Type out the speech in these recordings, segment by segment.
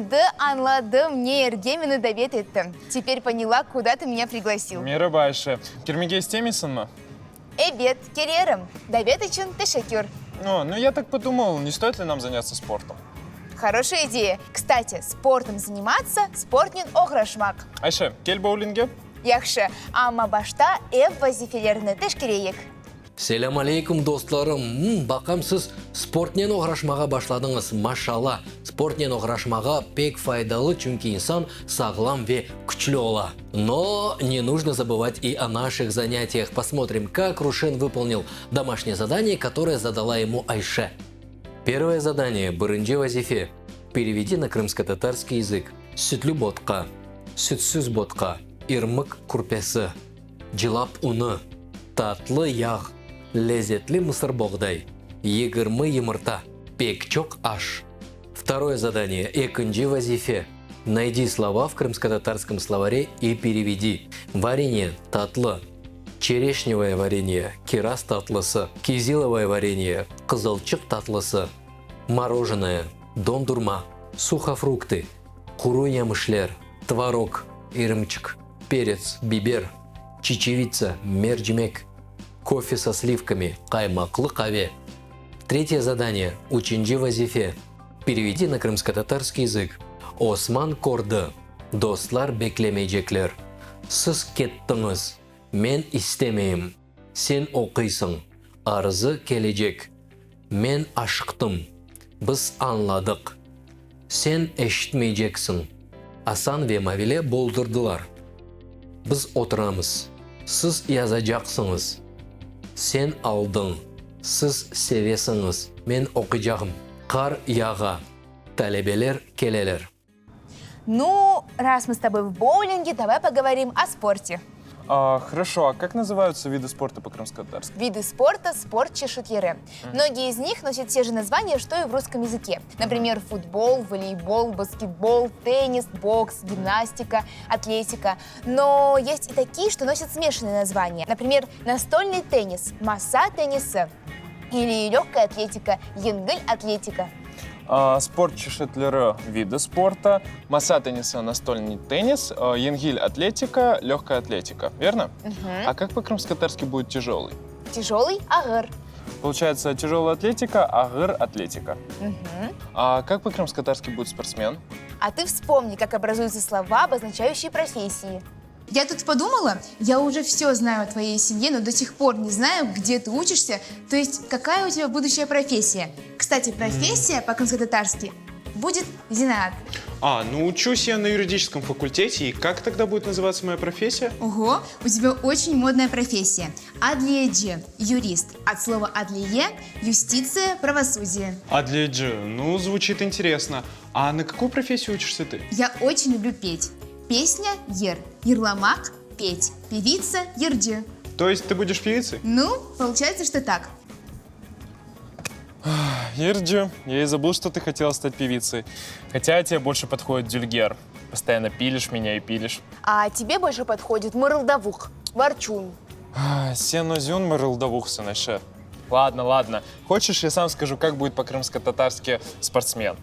Энді анладым, не ергемені давет етті. Теперь поняла, куда ты меня пригласил. Мераба, Айше. Кирмеге істемейсің ма? Эбет, керерім. Давет үшін тешекюр. Ну я так подумал, не стоит ли нам заняться спортом? Хорошая идея. Кстати, спортом заниматься спортнен ограшмак. Айше, кель боулинге? Яхшы, ама башта эв вазифелеріні теш керейік. Селям алейкум, достларым. Бақам сіз спортнен оғрашмаға башладыңыз. Машалла, спортнен оғрашмаға пек файдалы, чүнки инсан сағлам ве күчлі ола. Но не нужно забывать и о наших занятиях. Посмотрим, как Рушен выполнил домашнее задание, которое задала ему Айше. Первое задание. Бырынжи вазифе. Переведи на крымско-татарский язык. Сүтлі ботқа, сүтсіз ботқа, ирмык курпесі, жылап уны, татлы яғ, лезетлі мысыр боғдай, егірмі емырта, пекчок аш. Второе задание. Экынжи вазифе. Найди слова в крымско-татарском словаре и переведи. Варенье – татлы. Черешневое варенье – кирас татлысы. Кизиловое варенье – кызылчык татлысы. Мороженое – дондурма. Сухофрукты – куру ямышлер, творог, ирымчик, перец, бибер, чечевица, мерджимек. Кофе со сливками, каймаклы каве. Третье задание. Учинжи вазифе. Переведи на крымско-татарский язык. Осман корды. Достлар беклемейджеклер. Сыз кеттіңіз. Мен истемейім. Сен оқисың. Арызы кележек. Мен ашықтым. Біз анладық. Сен ештмейджексің. Асан ве Мавиле болдырдылар. Біз отырамыз. Сіз язажақсыңыз. Сен алдың. Сіз севесіңіз. Мен оқижағым. Қар яға. Талебелер келелер. Ну, раз мы с тобой в боулинге, давай поговорим о спорте. Хорошо, а как называются виды спорта по-крымско-татарски? Виды спорта – спорт чешутьеры. Многие из них носят те же названия, что и в русском языке. Например, футбол, волейбол, баскетбол, теннис, бокс, гимнастика, атлетика. Но есть и такие, что носят смешанные названия. Например, настольный теннис – маса тенниса. Или легкая атлетика – енгыль атлетика. Спорт чешетлеры – виды спорта, маса тенниса – настольный теннис, янгиль – атлетика, легкая атлетика. Верно? А как по-крымско-татарски будет тяжелый? Тяжелый – агыр. Получается, тяжелая атлетика, агыр – атлетика. А как по-крымско-татарски будет спортсмен? А ты вспомни, как образуются слова, обозначающие профессии. Я тут подумала, я уже все знаю о твоей семье, но до сих пор не знаю, где ты учишься, то есть какая у тебя будущая профессия. Кстати, профессия по-крымско-татарски будет зинаат. Ну учусь я на юридическом факультете, и как тогда будет называться моя профессия? Ого, у тебя очень модная профессия. Адлиеджи, юрист. От слова адлие – юстиция, правосудие. Адледжи, звучит интересно. А на какую профессию учишься ты? Я очень люблю петь. Песня – ер, ерламак – петь, певица – ерджи. То есть ты будешь певицей? Получается, что так. Ирджи, я и забыл, что ты хотела стать певицей. Хотя тебе больше подходит дюльгер. Постоянно пилишь меня и пилишь. А тебе больше подходит мырылдавух, ворчун. Сенозюн мырылдавухсын, Айше. Ладно. Хочешь, я сам скажу, как будет по-крымско-татарски спортсмен?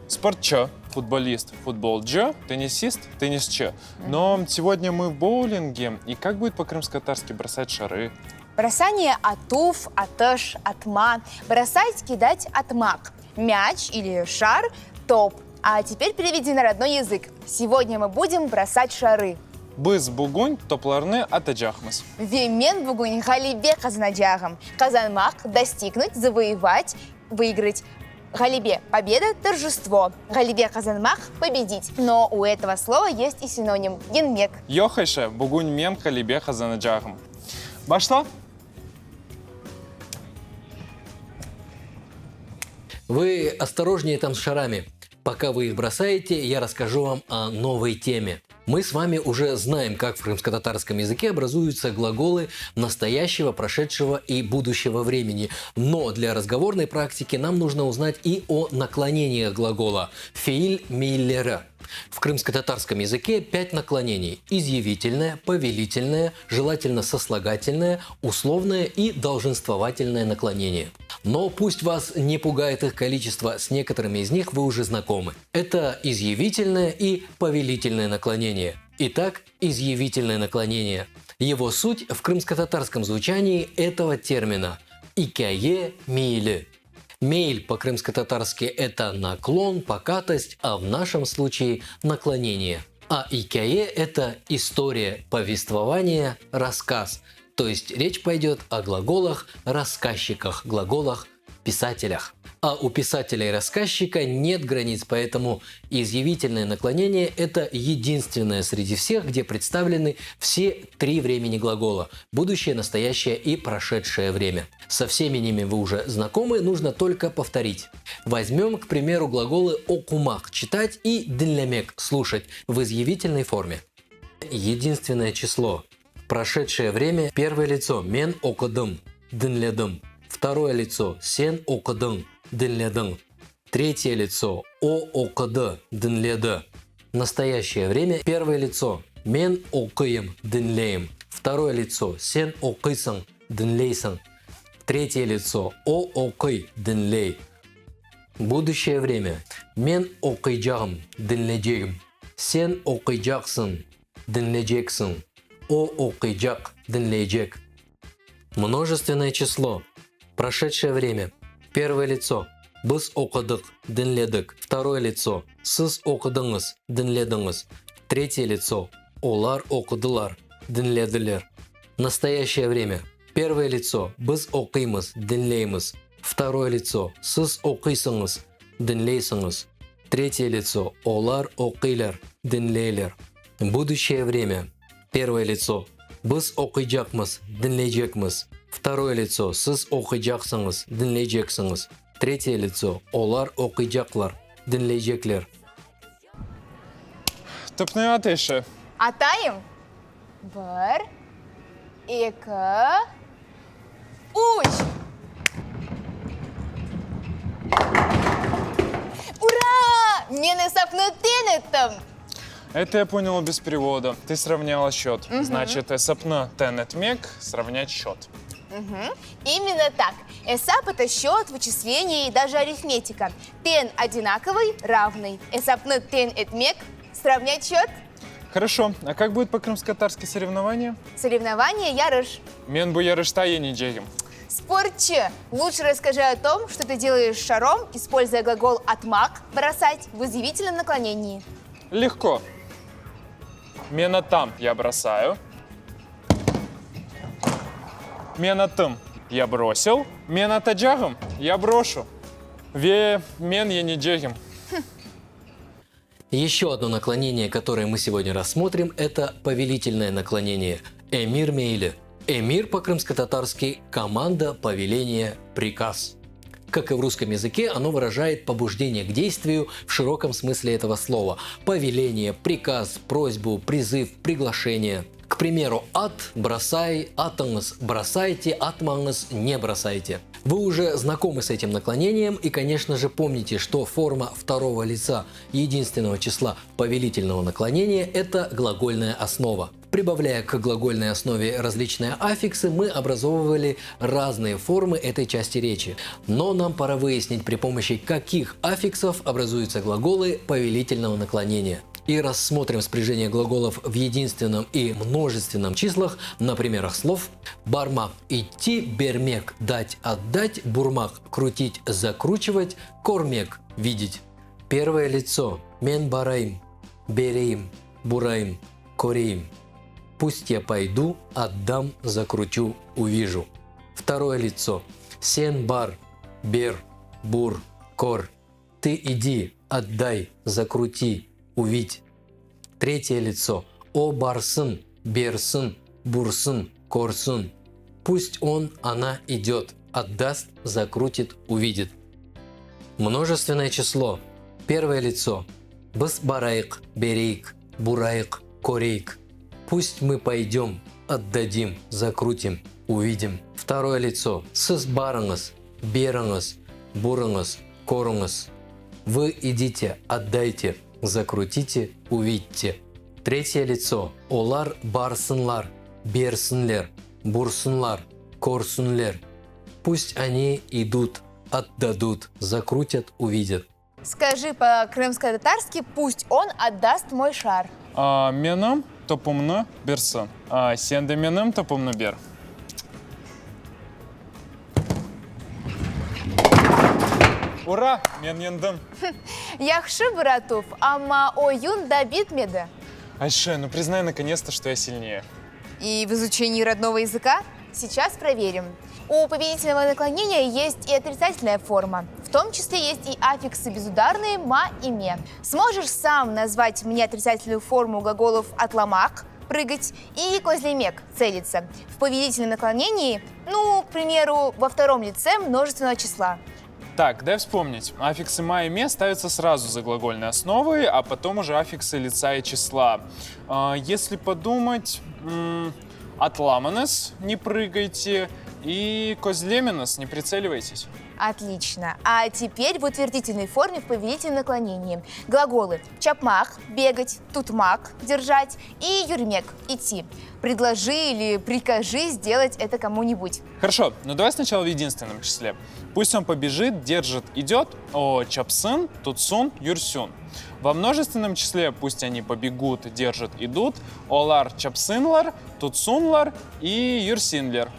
Спортчо, футболист, футболджо, теннисист, теннисчо. Но сегодня мы в боулинге, и как будет по-крымско-татарски бросать шары? Бросание атуф, атыш, атма. Бросать, кидать, атмак. Мяч или шар – топ. А теперь переведи на родной язык. Сегодня мы будем бросать шары. Біз бугунь топларны атаджахмыз. Вемен бугунь галибе казанаджагам. Казанмак – достигнуть, завоевать, выиграть. Галибе – победа, торжество. Галибе казанмак – победить. Но у этого слова есть и синоним – янмек. Йохайше, бугунь мен халибе хазанаджахым. Башла? Вы осторожнее там с шарами. Пока вы их бросаете, я расскажу вам о новой теме. Мы с вами уже знаем, как в крымско-татарском языке образуются глаголы настоящего, прошедшего и будущего времени. Но для разговорной практики нам нужно узнать и о наклонениях глагола «феиль миллера». В крымско-татарском языке 5 наклонений: изъявительное, повелительное, желательно сослагательное, условное и долженствовательное наклонение. Но пусть вас не пугает их количество, с некоторыми из них вы уже знакомы. Это изъявительное и повелительное наклонение. Итак, изъявительное наклонение. Его суть в крымско-татарском звучании этого термина – икяе мейлі. Мейль по-крымско-татарски – это наклон, покатость, а в нашем случае – наклонение. А икяе – это история, повествование, рассказ. То есть речь пойдет о глаголах, рассказчиках, глаголах, писателях. А у писателя и рассказчика нет границ, поэтому изъявительное наклонение – это единственное среди всех, где представлены все 3 времени глагола – будущее, настоящее и прошедшее время. Со всеми ними вы уже знакомы, нужно только повторить. Возьмем, к примеру, глаголы «окумак» – читать и «динлямек» – слушать в изъявительной форме. Единственное число. Прошедшее время – первое лицо – мен окудым, динлядым. Второе лицо – сен окудың, динлядың. Третье лицо – о окуды, динледі. Настоящее время – первое лицо – мен окыйым, динлейм. Второе лицо – сен окыйсың, динлейсың. Третье лицо – о окый, динлей. Будущее время – мен окыйжағым, динледжегім. Сен окыйжақсың, динледжексің. О окыйжақ, динлейджек. Множественное число. Прошедшее время. Первое лицо. Біз оқыдық, дінледік. Второе лицо. Сіз оқыдыңыз, дінледіңіз. Третье лицо. Олар оқыдылар, дінледілер. Настоящее время. Первое лицо. Біз оқимыз, дінлейміз. Второе лицо. Сіз оқисыңыз, дінлейсіңіз. Третье лицо. Олар оқилар, дінлейлер. Будущее время. Первое лицо. Біз оқыйжақмыз, дінлейжекміз. Второе лицо. Сіз оқыйжақсыңыз, дінлейжексіңіз. Третье лицо. Олар оқыйжақлар, дінлейжеклер. Тупны атышы. Атайым. 1, 2, 3. Ура! Мен эсапны тенеттім. Это я понял без перевода. Ты сравняла счет. Значит, эсапны тенетмек сравнять счет. Именно так. Эсап – это счет, вычисление и даже арифметика. Тен одинаковый, равный. Эсапны тен этмек – сравнять счет. Хорошо. А как будет по-крымско-татарски соревнование? Соревнование ярыш. Мен бу ярышта енидегим. Спортче, лучше расскажи о том, что ты делаешь шаром, используя глагол «атмак» – бросать в изъявительном наклонении. Легко. Мена там я бросаю. Мена тым я бросил. Мена таджагом я брошу. Ве мен енидегим. Еще одно наклонение, которое мы сегодня рассмотрим, это повелительное наклонение – эмир мейлі. Эмир по-крымско-татарски – команда, повеление, приказ. Как и в русском языке, оно выражает побуждение к действию в широком смысле этого слова. Повеление, приказ, просьбу, призыв, приглашение. К примеру, ат – бросай, атыңыз – бросайте, атмаңыз – не бросайте. Вы уже знакомы с этим наклонением и, конечно же, помните, что форма второго лица единственного числа повелительного наклонения – это глагольная основа. Прибавляя к глагольной основе различные аффиксы, мы образовывали разные формы этой части речи. Но нам пора выяснить, при помощи каких аффиксов образуются глаголы повелительного наклонения. И рассмотрим спряжение глаголов в единственном и множественном числах на примерах слов: бармак – идти, бермек – дать, отдать, бурмак – крутить, закручивать, кормек – видеть. Первое лицо – мен барайм, берейм, бурайм, корейм. Пусть я пойду, отдам, закручу, увижу. Второе лицо – сен бар, бер, бур, кор. Ты иди, отдай, закрути, увидь. Третье лицо – о барсын, берсын, бурсын, корсын. Пусть он, она идет, отдаст, закрутит, увидит. Множественное число. Первое лицо – біз барайық, берейік, бурайық, корейік. Пусть мы пойдем, отдадим, закрутим, увидим. Второе лицо – сіз барыңыз, беріңіз, бурыңыз, корыңыз. Вы идите, отдайте, закрутите, увидьте. Третье лицо. Олар барсынлар, берсынлер, бурсынлар, корсынлер. Пусть они идут, отдадут, закрутят, увидят. Скажи по-крымско-татарски, пусть он отдаст мой шар. Менің топымны берсін. Сен де менің топымны бер. Ура! Мен ендім. Яхшы, братув, ама оюн да битмеді. Айше, ну признай наконец-то, что я сильнее. И в изучении родного языка сейчас проверим. У повелительного наклонения есть и отрицательная форма. В том числе есть и аффиксы безударные «ма» и «ме». Сможешь сам назвать мне отрицательную форму глаголов «отламак» – прыгать и «козлемек» – целиться. В повелительном наклонении, ну, к примеру, во втором лице множественного числа. Так, дай вспомнить. Аффиксы «ма» и «ме» ставятся сразу за глагольной основой, а потом уже аффиксы лица и числа. Если подумать, «атламанес» – не прыгайте, и «козлеменес» – не прицеливайтесь. Отлично. А теперь в утвердительной форме в повелительном наклонении. Глаголы «чапмак» – бегать, «тутмак» – держать и «юрмек» – идти. Предложи или прикажи сделать это кому-нибудь. Хорошо, но давай сначала в единственном числе. Пусть он побежит, держит, идет. О чапсын, тутсун, юрсюн. Во множественном числе пусть они побегут, держат, идут. Олар чапсынлар, тутсунлар и юрсинлер.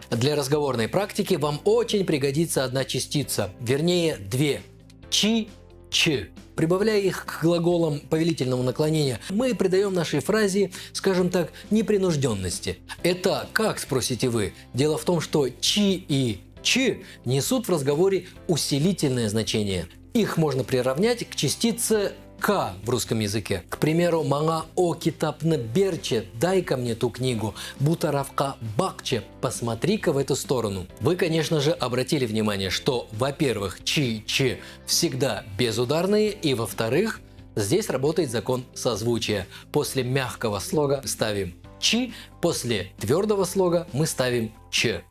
Для разговорной практики вам очень пригодится одна частица, вернее две. Чи, ч. Прибавляя их к глаголам повелительного наклонения, мы придаем нашей фразе, скажем так, непринужденности. Это как, спросите вы? Дело в том, что чи и ч несут в разговоре усилительное значение. Их можно приравнять к частице «к» в русском языке. К примеру, «мanga о китапны берче», «дай-ка мне ту книгу», «бутаравка бакче», «посмотри-ка в эту сторону». Вы, конечно же, обратили внимание, что, во-первых, «чи-чи» всегда безударные, и, во-вторых, здесь работает закон созвучия. После мягкого слога ставим «чи», после твердого слога мы ставим «ч».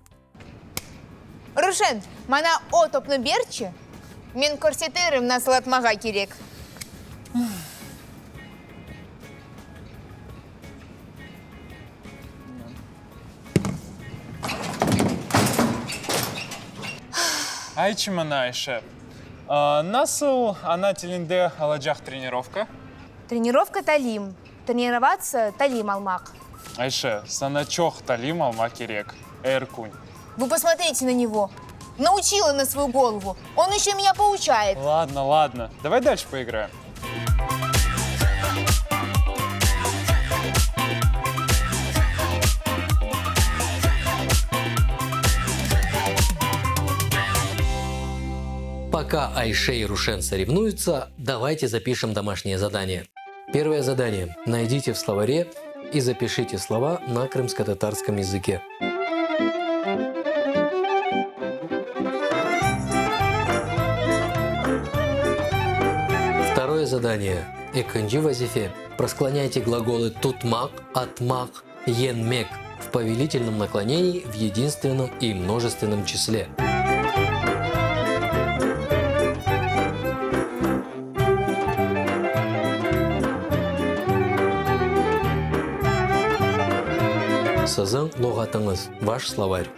Рушен, мана отопны берчі? Мен көрсетерім насыл атмаға керек. Айчи мана Айше. Насыл ана телинде аладжах тренировка. Тренировка талим. Тренироваться талим алмак. Айше, саначох талим алма керек. Эркунь. Вы посмотрите на него. Научила на свою голову. Он еще меня поучает. Ладно, ладно. Давай дальше поиграем. Пока Айше и Рушен соревнуются, давайте запишем домашнее задание. Первое задание. Найдите в словаре и запишите слова на крымско-татарском языке. Второе задание. Эканджи вазифе. Просклоняйте глаголы тутмак, атмак, енмек в повелительном наклонении в единственном и множественном числе. Сазан логатыңыз, ваш словарь.